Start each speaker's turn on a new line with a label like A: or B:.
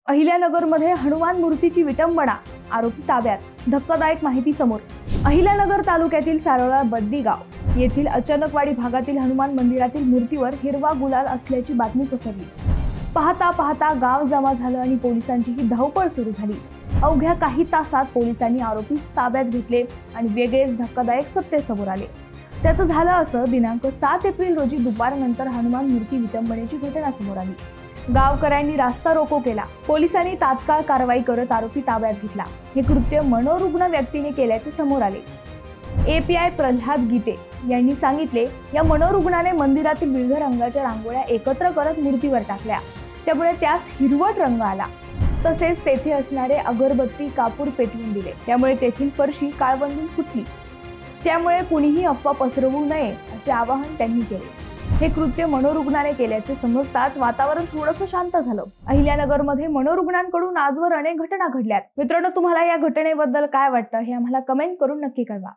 A: अहिल्यानगरमध्ये हनुमान मूर्तीची विटंबना, आरोपी ताब्यात. धक्कादायक माहिती समोर. अहिल्यानगर तालुक्यातील सारोळा बद्दी गाव येथील अचानकवाडी भागातील हनुमान मंदिरातील मूर्तीवर हिरवा गुलाल असल्याची बातमी पसरली. पाहता पाहता गाव जमा झालं आणि पोलिसांचीही धावपळ सुरू झाली. अवघ्या काही तासात पोलिसांनी आरोपीस ताब्यात घेतले आणि वेगळेच धक्कादायक सत्य समोर आले. त्याचं झालं असं, दिनांक 7 एप्रिल रोजी दुपारनंतर हनुमान मूर्ती विटंबनेची घटना समोर आली. गावकऱ्यांनी रास्ता रोको केला. पोलिसांनी तात्काळ कारवाई करत आरोपी ताब्यात घेतला. हे कृत्य मनोरुग्ण व्यक्तीने केल्याचे समोर आले. API प्रल्हाद गीते यांनी सांगितले, या मनोरुग्णाने मंदिरातील विविध रंगाच्या रांगोळ्या एकत्र करत मूर्तीवर टाकल्या. त्यामुळे त्यास हिरवट रंग आला. तसेच तेथे असणारे अगरबत्ती कापूर पेटवून दिले. त्यामुळे तेथील फरशी काळवंडून फुटली. त्यामुळे कुणीही अफवा पसरवू नये असे आवाहन त्यांनी केले. हे कृत्य मनोरुग्णाने केल्याचे समजताच वातावरण थोडंसं शांत झालं. अहिल्यानगरमध्ये मनोरुग्णांकडून आजवर अनेक घटना घडल्यात. मित्रांनो, तुम्हाला या घटनेबद्दल काय वाटतं हे आम्हाला कमेंट करून नक्की कळवा.